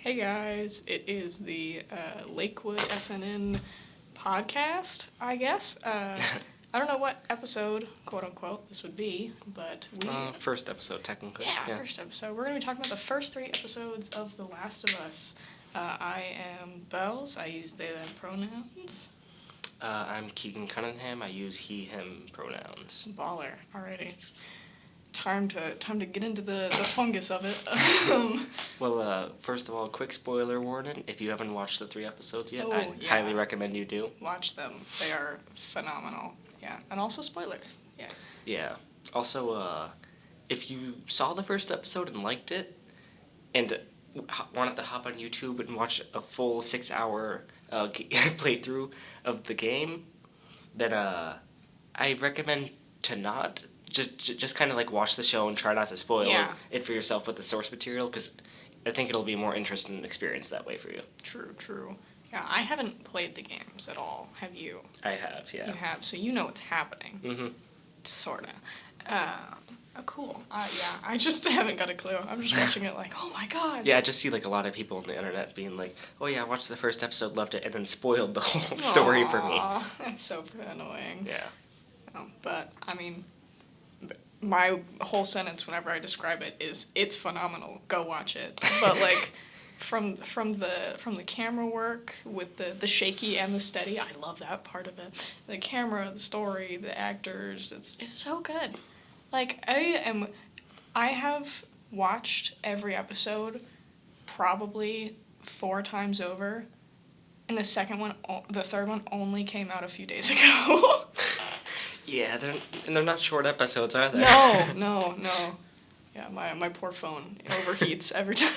Hey guys, it is the Lakewood SNN podcast, I guess. I don't know what episode, quote unquote, this would be, but First episode, technically. Yeah, first episode. We're going to be talking about the first 3 episodes of The Last of Us. I am Bells. I use they, them pronouns. I'm Keegan Cunningham. I use he, him pronouns. Baller. Alrighty. Time to get into the fungus of it. Well, first of all, quick spoiler warning. If you haven't watched the 3 episodes yet, I yeah. highly recommend you do. Watch them. They are phenomenal. Yeah. And also spoilers. Yeah. Yeah. Also, if you saw the first episode and liked it, and wanted to hop on YouTube and watch a full 6-hour playthrough of the game, then I recommend to not. Just kind of like watch the show and try not to spoil it for yourself with the source material, because I think it'll be more interesting experience that way for you. True. Yeah, I haven't played the games at all. Have you? I have, yeah. You have, so you know what's happening. Mm-hmm. Sorta. Cool. I just haven't got a clue. I'm just watching it like, oh my god. Yeah, I just see like a lot of people on the internet being like, oh yeah, I watched the first episode, loved it, and then spoiled the whole story for me. That's so annoying. Yeah. But, I mean, my whole sentence whenever I describe it is, it's phenomenal. Go watch it. But like, from the camera work with the shaky and the steady, I love that part of it. The camera, the story, the actors, it's so good. Like, I have watched every episode probably 4 times over, and the third one only came out a few days ago. Yeah, they're not short episodes, are they? No. Yeah, my poor phone overheats every time.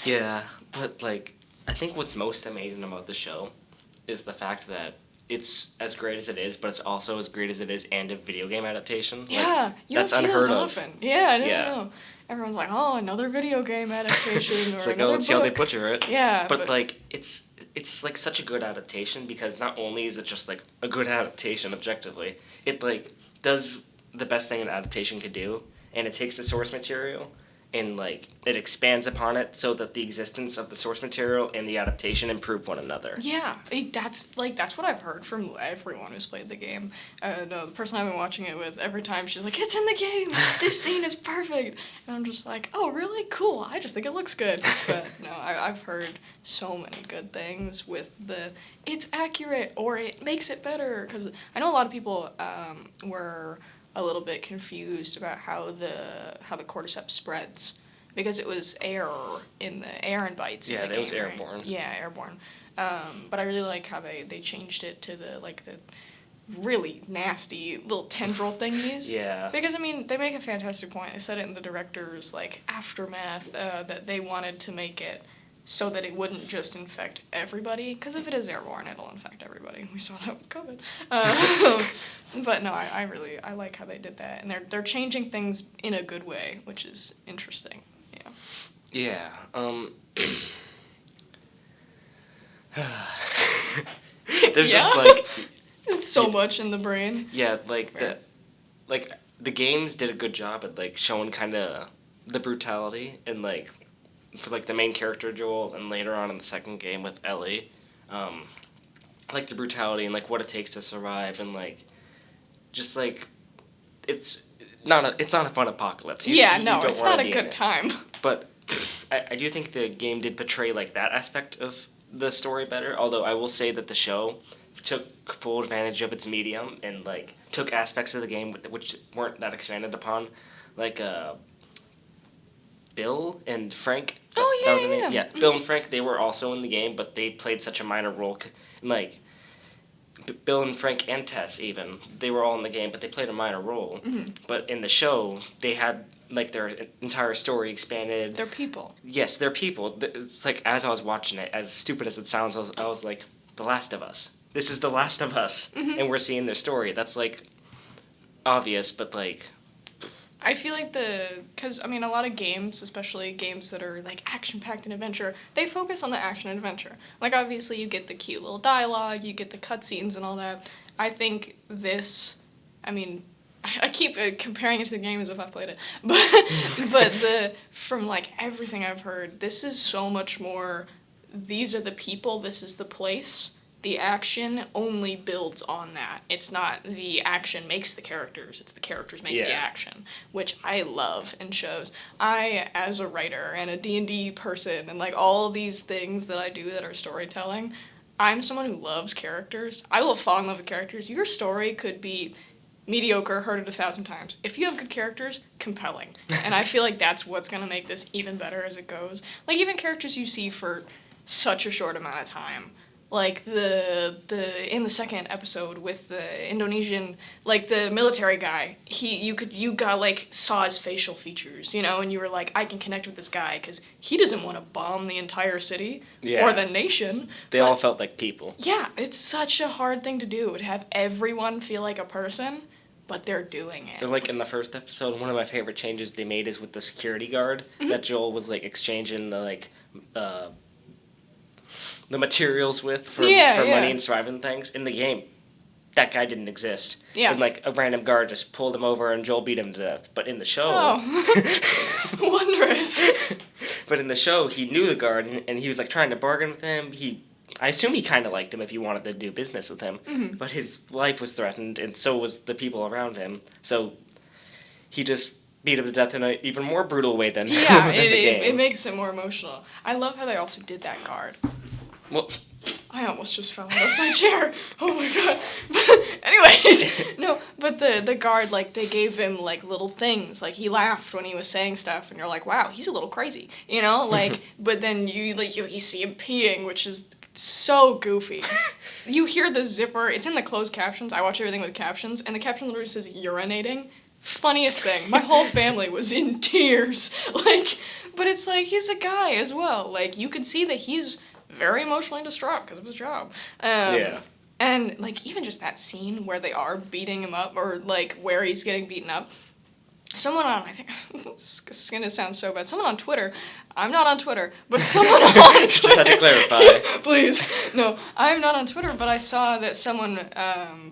Yeah, but like, I think what's most amazing about the show is the fact that it's as great as it is, but it's also as great as it is and a video game adaptation. Yeah, like, you don't see those often. Yeah, I didn't know. Everyone's like, oh, another video game adaptation or it's like, another let's see how they butcher it. Yeah, but like, it's like such a good adaptation, because not only is it just like a good adaptation objectively, it like does the best thing an adaptation could do, and it takes the source material and like it expands upon it so that the existence of the source material and the adaptation improve one another. Yeah, that's what I've heard from everyone who's played the game. The person I've been watching it with, every time she's like, it's in the game, this scene is perfect, and I'm just like, oh really, cool, I just think it looks good. But no, I've heard so many good things with it's accurate or it makes it better, because I know a lot of people were a little bit confused about how the cordyceps spreads, because it was air in bites. Yeah, in the it was game, airborne. Right? Yeah, airborne. But I really like how they changed it to the really nasty little tendril thingies. Yeah. Because I mean, they make a fantastic point. They said it in the director's aftermath that they wanted to make it so that it wouldn't just infect everybody, because if it is airborne, it'll infect everybody. We saw that with COVID. But no, I like how they did that, and they're changing things in a good way, which is interesting. Yeah. Yeah. There's just like it's so much in the brain. Yeah, the games did a good job at like showing kind of the brutality and like for like the main character Joel, and later on in the second game with Ellie, like the brutality and like what it takes to survive, and like just like it's not a fun apocalypse. It's not a good time. But I do think the game did portray like that aspect of the story better. Although I will say that the show took full advantage of its medium and like took aspects of the game which weren't that expanded upon, like Bill and Frank. Oh, yeah. Bill and Frank, they were also in the game, but they played such a minor role. Like, Bill and Frank and Tess, even, they were all in the game, but they played a minor role. Mm-hmm. But in the show, they had, like, their entire story expanded. They're people. Yes, they're people. It's like, as I was watching it, as stupid as it sounds, I was like, The Last of Us. This is The Last of Us. Mm-hmm. And we're seeing their story. That's, like, obvious, but, like... I feel like because, I mean, a lot of games, especially games that are, like, action-packed and adventure, they focus on the action and adventure. Like, obviously, you get the cute little dialogue, you get the cutscenes and all that. I think this, I mean, I keep comparing it to the game as if I've played it, but from like everything I've heard, this is so much more. These are the people. This is the place. The action only builds on that. It's not the action makes the characters. It's the characters make the action, which I love in shows. I, as a writer and a D&D person, and like all these things that I do that are storytelling, I'm someone who loves characters. I will fall in love with characters. Your story could be mediocre, heard it 1,000 times. If you have good characters, compelling. And I feel like that's what's going to make this even better as it goes. Like, even characters you see for such a short amount of time. Like, in the second episode with the Indonesian, like, the military guy, you got, like, saw his facial features, you know, and you were like, I can connect with this guy, because he doesn't want to bomb the entire city, or the nation. They all felt like people. Yeah, it's such a hard thing to do, to have everyone feel like a person, but they're doing it. Like, in the first episode, one of my favorite changes they made is with the security guard, that Joel was, like, exchanging the, like, the materials with for money and surviving things. In the game, that guy didn't exist. Yeah. And, like, a random guard just pulled him over and Joel beat him to death. But in the show... Oh. Wondrous. But in the show, he knew the guard, and he was, like, trying to bargain with him. I assume he kind of liked him if he wanted to do business with him. Mm-hmm. But his life was threatened, and so was the people around him. So he just beat him to death in an even more brutal way than was in the game. It makes it more emotional. I love how they also did that guard. Well, I almost just fell out of my chair. Oh my god. Anyways, no, but the guard, like, they gave him, like, little things. Like, he laughed when he was saying stuff, and you're like, wow, he's a little crazy, you know? Like, but then you see him peeing, which is so goofy. You hear the zipper. It's in the closed captions. I watch everything with captions, and the caption literally says urinating. Funniest thing. My whole family was in tears. Like, but it's like, he's a guy as well. Like, you can see that he's very emotionally distraught because of his job. And, like, even just that scene where they are beating him up, or, like, where he's getting beaten up, someone on, I think, it's going to sound so bad, someone on Twitter, I'm not on Twitter, but someone on Twitter. Just had to clarify. Please. No, I'm not on Twitter, but I saw that someone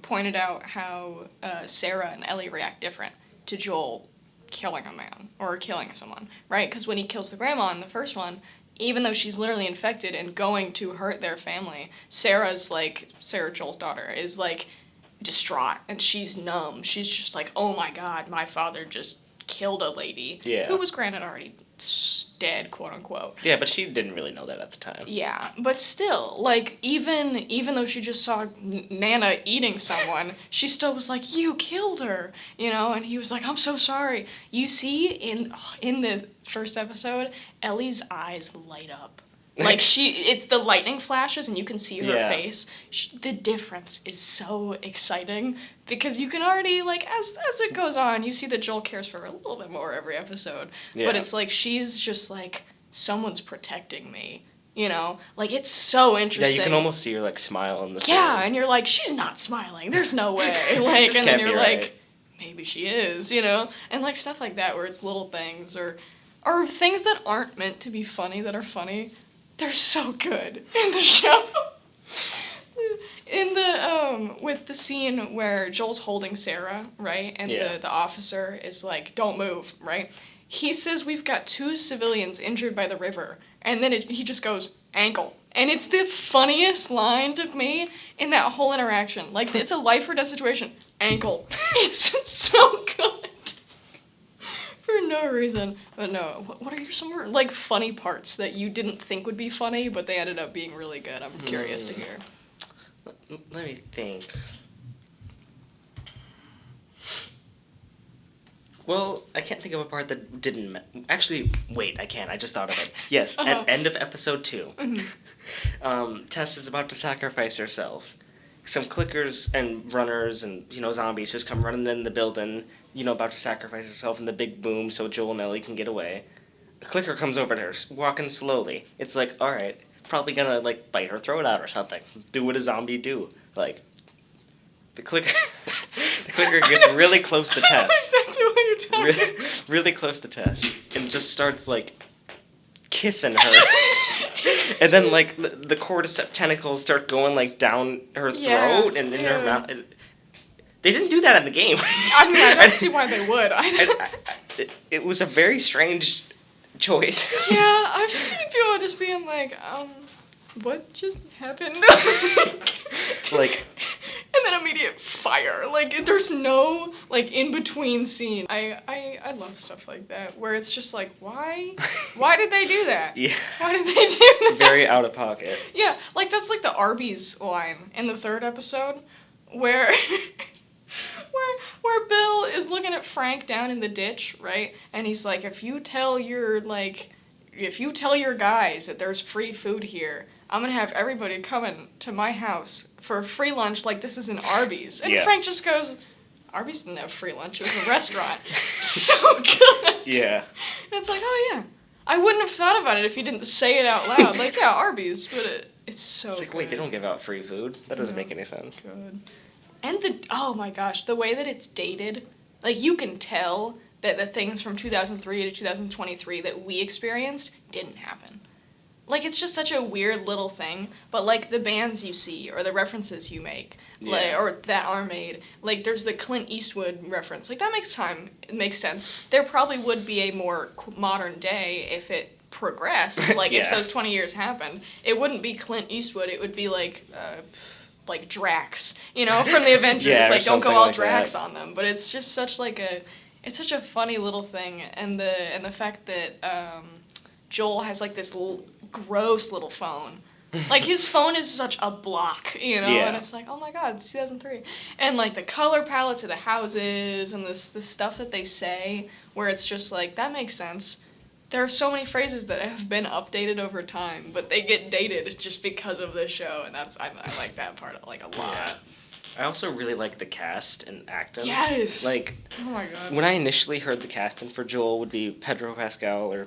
pointed out how Sarah and Ellie react different to Joel killing a man, or killing someone, right? Because when he kills the grandma in the first one, even though she's literally infected and going to hurt their family, Sarah, Joel's daughter, is, like, distraught, and she's numb. She's just like, oh my god, my father just killed a lady who was granted already dead, quote unquote. Yeah, but she didn't really know that at the time. Yeah, but still, like, even though she just saw Nana eating someone, she still was like, you killed her, you know, and he was like, I'm so sorry. You see in the first episode, Ellie's eyes light up. Like, it's the lightning flashes and you can see her face. The difference is so exciting because you can already, like, as it goes on, you see that Joel cares for her a little bit more every episode. Yeah. But it's like, she's just like, someone's protecting me, you know? Like, it's so interesting. Yeah, you can almost see her, like, smile on the screen. Yeah, and you're like, she's not smiling. There's no way. Like, and then you're like, maybe she is, you know? And, like, stuff like that where it's little things or things that aren't meant to be funny that are funny. They're so good in the show. In the with the scene where Joel's holding Sarah, right? And the officer is like, don't move, right? He says, we've got 2 civilians injured by the river. And then he just goes, ankle. And it's the funniest line to me in that whole interaction. Like, it's a life or death situation. Ankle. It's so good. For no reason. But no, what are some, like, funny parts that you didn't think would be funny, but they ended up being really good? I'm curious to hear. Let me think. Well, I can't think of a part that didn't... Actually, wait, I can. I just thought of it. Yes, at end of episode 2, Tess is about to sacrifice herself. Some clickers and runners and, you know, zombies just come running in the building, you know, about to sacrifice herself in the big boom so Joel and Ellie can get away. A clicker comes over to her, walking slowly. It's like, alright, probably gonna, like, bite her throat out or something. Do what a zombie do. Like, the clicker gets really close to Tess. Exactly what you're talking about. Really close to Tess. And just starts, like, kissing her. And then, like, the cordyceps tentacles start going, like, down her throat and in her mouth. They didn't do that in the game. I mean, I don't see why they would. It was a very strange choice. Yeah, I've seen people just being like, what just happened? Like, and then immediate fire. Like, there's no, like, in-between scene. I love stuff like that, where it's just like, why? Why did they do that? Yeah. Why did they do that? Very out of pocket. Yeah, like, that's like the Arby's line in the 3rd episode, where... Where Bill is looking at Frank down in the ditch, right? And he's like, if you tell your guys that there's free food here, I'm gonna have everybody coming to my house for a free lunch like this is an Arby's. And Yeah. Frank just goes, Arby's didn't have free lunch, it was a restaurant. So good. Yeah. And it's like, oh yeah. I wouldn't have thought about it if you didn't say it out loud. Like, yeah, Arby's, but it's so It's like, good. wait, they don't give out free food? That doesn't make any sense. Good. And oh my gosh, the way that it's dated, like you can tell that the things from 2003 to 2023 that we experienced didn't happen. Like, it's just such a weird little thing, but like the bands you see or the references you make, like, or that are made, like there's the Clint Eastwood reference, like that makes sense. There probably would be a more modern day if it progressed, like if those 20 years happened. It wouldn't be Clint Eastwood, it would be like Drax, you know, from the Avengers. Yeah, like, don't go all like Drax that. on them. But it's just such it's such a funny little thing, and the fact that Joel has like this gross little phone. Like, his phone is such a block, you know, and it's like, oh my god, it's 2003. And like the color palettes of the houses and the stuff that they say, where it's just like, that makes sense. There are so many phrases that have been updated over time, but they get dated just because of this show, and I like that part like a lot. Yeah. I also really like the cast and acting. Yes. Like, oh my god. when I initially heard the casting for Joel would be Pedro Pascal, or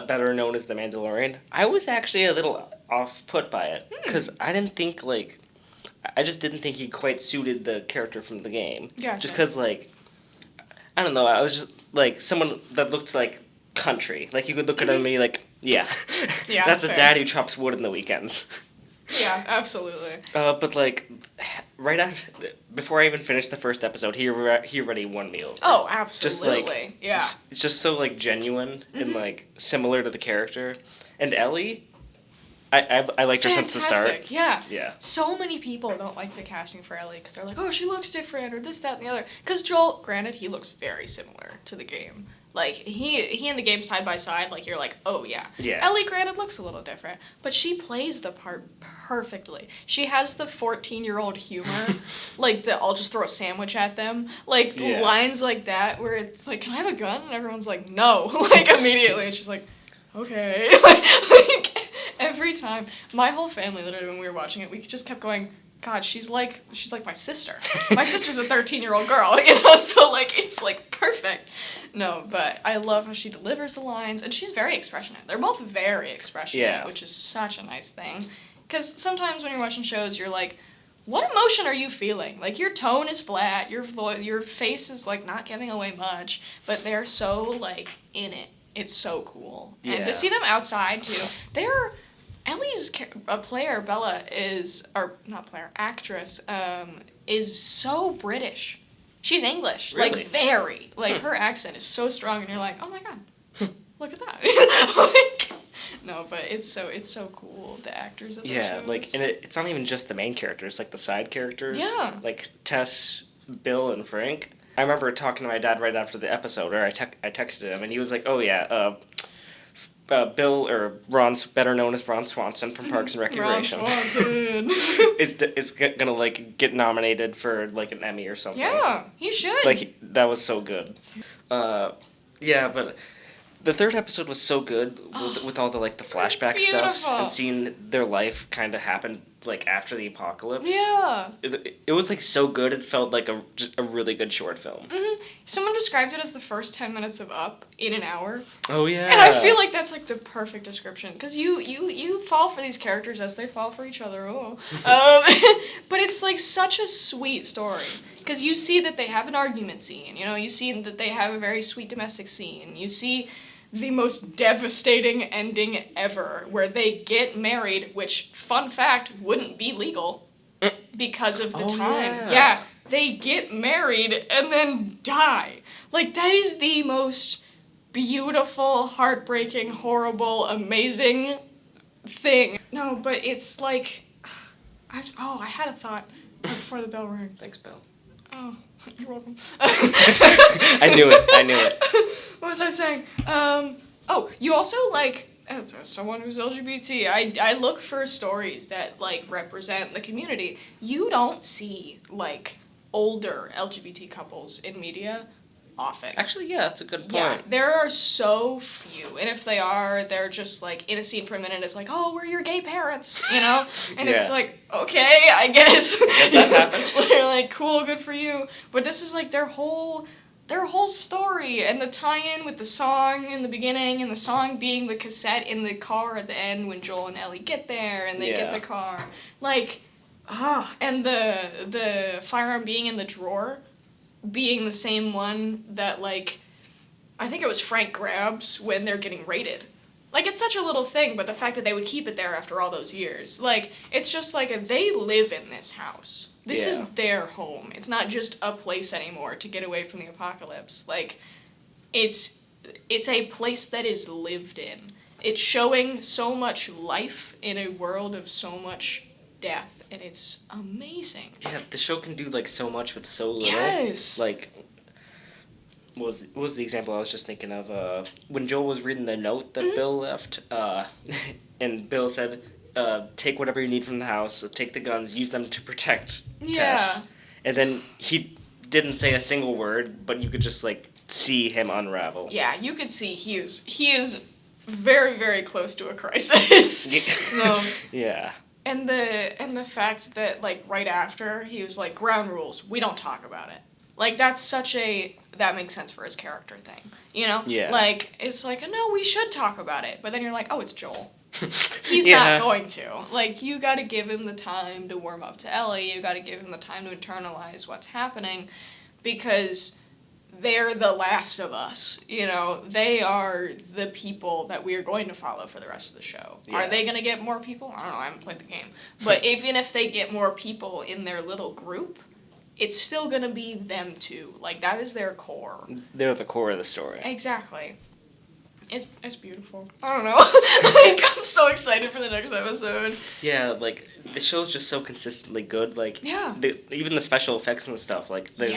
better known as the Mandalorian, I was actually a little off-put by it, because I didn't think, like, I just didn't think he quite suited the character from the game. Gotcha. Just because, like, I don't know, I was just, like, someone that looked like country. Like, you could look at him and be like, yeah, that's fair. a dad who chops wood in the weekends. Yeah, absolutely. But like, right after, before I even finished the first episode, he already won me over. Oh, absolutely. Just like, yeah. It's just so like genuine and like similar to the character. And Ellie, I liked her since the start. Fantastic, yeah. Yeah. So many people don't like the casting for Ellie because they're like, oh, she looks different, or this, that, and the other. Because Joel, granted, he looks very similar to the game. Like, he and the game side by side, like, you're like, oh, yeah. Yeah. Ellie, granted, looks a little different, but she plays the part perfectly. She has the 14-year-old humor, like, I'll just throw a sandwich at them. Like, lines like that where it's like, can I have a gun? And everyone's like, no. Like, immediately. And she's like, okay. like, every time. My whole family, literally, when we were watching it, we just kept going, God, she's like my sister. My sister's a 13-year-old girl, you know, so, like, it's, like, perfect. No, but I love how she delivers the lines, and she's very expressionate. They're both very expressionate, which is such a nice thing. Because sometimes when you're watching shows, you're like, what emotion are you feeling? Like, your tone is flat, your face is, like, not giving away much, but they're so, like, in it. It's so cool. Yeah. And to see them outside, too, Ellie's player, Bella, actress, is so British. She's English. Really? Like, very. Like, her accent is so strong, and you're like, oh my god, look at that. like, no, but it's so cool, the actors that they chose. Like, and it's not even just the main characters, like the side characters. Yeah. Like Tess, Bill, and Frank. I remember talking to my dad right after the episode, or I texted him, and he was like, oh yeah, Bill, or Ron's better known as Ron Swanson from Parks and Recreation. Ron Swanson. is gonna like get nominated for like an Emmy or something. Yeah, he should. Like, that was so good. Yeah, but the 3rd episode was so good with all the like the flashback stuff and seeing their life kind of happen like after the apocalypse. Yeah. It was like so good. It felt like a really good short film. Mm-hmm. Someone described it as the first 10 minutes of Up in an hour. Oh yeah. And I feel like that's like the perfect description, because you fall for these characters as they fall for each other. But it's like such a sweet story, because you see that they have an argument scene. You know, you see that they have a very sweet domestic scene. You see the most devastating ending ever, where they get married, which, fun fact, wouldn't be legal because of the time. Yeah. they get married and then die. Like, that is the most beautiful, heartbreaking, horrible, amazing thing. No, but it's like, I had a thought before the bell rang. Thanks, Bill. Oh, you're welcome. I knew it. What was I saying? You also, like, as someone who's LGBT, I look for stories that, like, represent the community. You don't see, like, older LGBT couples in media often. Actually, yeah, that's a good point. Yeah, there are so few. And if they are, they're just, like, in a scene for a minute, it's like, oh, we're your gay parents, you know? And it's like, okay, I guess. I guess that happened. They're like, cool, good for you. But this is, like, their whole story, and the tie-in with the song in the beginning, and the song being the cassette in the car at the end when Joel and Ellie get there, and they get the car. Like, and the firearm being in the drawer, being the same one that, like, I think it was Frank grabs when they're getting raided. Like, it's such a little thing, but the fact that they would keep it there after all those years. Like, it's just like, they live in this house. This is their home. It's not just a place anymore to get away from the apocalypse. Like, it's a place that is lived in. It's showing so much life in a world of so much death, and it's amazing. Yeah, the show can do, like, so much with so little. Yes. Like, what was the example I was just thinking of? When Joel was reading the note that Bill left, and Bill said, take whatever you need from the house, so take the guns, use them to protect Tess. And then he didn't say a single word, but you could just, like, see him unravel. Yeah, you could see he is very, very close to a crisis. Yeah. And the fact that, like, right after, he was like, ground rules, we don't talk about it. Like, that's such that makes sense for his character thing, you know? Yeah. Like, it's like, no, we should talk about it. But then you're like, oh, it's Joel. He's not going to. Like, you gotta give him the time to warm up to Ellie. You gotta give him the time to internalize what's happening, because they're the last of us, you know? They are the people that we are going to follow for the rest of the show. Yeah. Are they gonna get more people? I don't know, I haven't played the game. But even if they get more people in their little group, it's still gonna be them too. Like, that is their core. They're the core of the story. Exactly. It's beautiful. I don't know. Like, I'm so excited for the next episode. Yeah, like, the show's just so consistently good. Like, even the special effects and stuff, like, the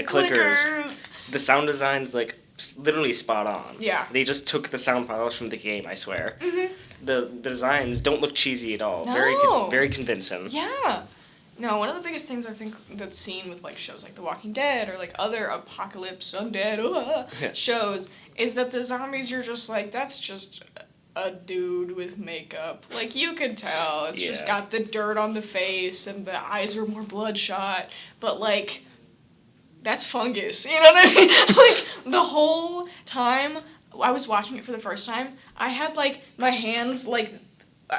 clickers. The sound design's, like, literally spot on. Yeah. They just took the sound files from the game, I swear. Mm-hmm. The designs don't look cheesy at all. No. Very convincing. Yeah. No, one of the biggest things I think that's seen with, like, shows like The Walking Dead or, like, other apocalypse, undead shows is that the zombies, you're just like, that's just a dude with makeup. Like, you could tell. It's just got the dirt on the face and the eyes are more bloodshot. But, like, that's fungus. You know what I mean? Like, the whole time I was watching it for the first time, I had, like, my hands, like,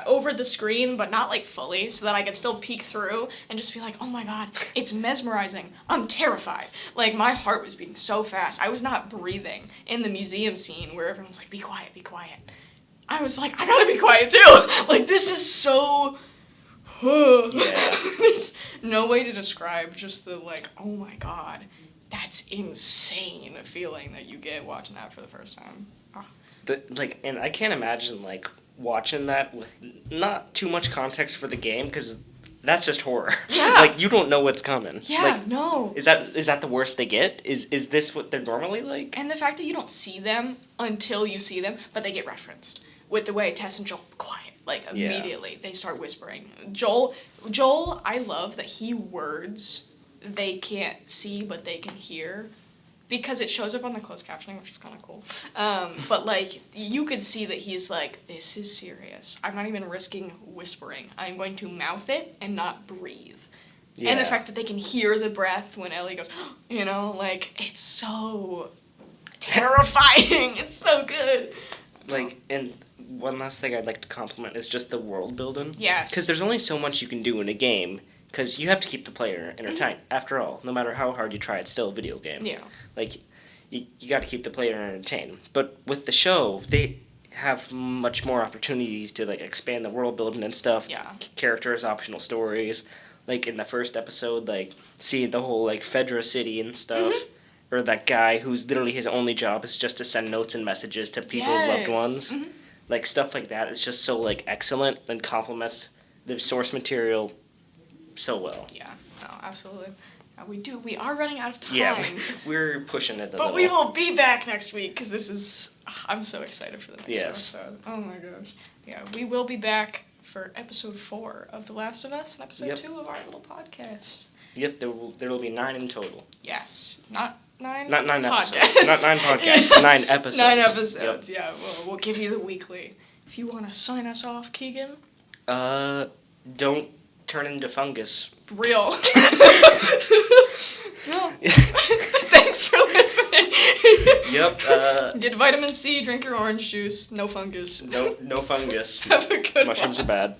over the screen, but not, like, fully, so that I could still peek through and just be like, oh my god, it's mesmerizing. I'm terrified. Like, my heart was beating so fast. I was not breathing in the museum scene where everyone's like, be quiet, be quiet. I was like, I gotta be quiet too. Like, this is so... There's no way to describe just the, like, oh my god, that's insane feeling that you get watching that for the first time. And I can't imagine, like, watching that with not too much context for the game, because that's just horror. Yeah. Like, you don't know what's coming. Yeah, like, no. Is that the worst they get? Is this what they're normally like? And the fact that you don't see them until you see them, but they get referenced. With the way Tess and Joel quiet, like, immediately. They start whispering. Joel, I love that he words they can't see, but they can hear. Because it shows up on the closed captioning, which is kind of cool. But, like, you could see that he's like, this is serious. I'm not even risking whispering. I'm going to mouth it and not breathe. Yeah. And the fact that they can hear the breath when Ellie goes, you know, like, it's so terrifying. It's so good. Like, and one last thing I'd like to compliment is just the world building. Yes. Because there's only so much you can do in a game. Because you have to keep the player entertained. Mm-hmm. After all, no matter how hard you try, it's still a video game. Yeah. Like, you got to keep the player entertained. But with the show, they have much more opportunities to, like, expand the world building and stuff. Yeah. Characters, optional stories. like in the first episode, like seeing the whole like Fedra City and stuff, or that guy who's literally his only job is just to send notes and messages to people's loved ones, like stuff like that. It's just so like excellent and complements the source material so well. Yeah, no, absolutely. We are running out of time. Yeah, we're pushing it a but little. we will be back next week because this is. I'm so excited for the next Yes. episode. Oh my gosh. Yeah, we will be back for episode 4 of The Last of Us and episode 2 of our little podcast. Yep, there will be 9 in total. Yes, not 9. Not 9 podcasts. episodes. Not 9 podcasts. 9 episodes. 9 episodes. Yep. Yeah. We'll give you the weekly. If you want to sign us off, Keegan. Don't turn into fungus. Real. No. Thanks for listening. Yep. Get vitamin C, drink your orange juice, no fungus. No fungus. Have a good Mushrooms one. are bad.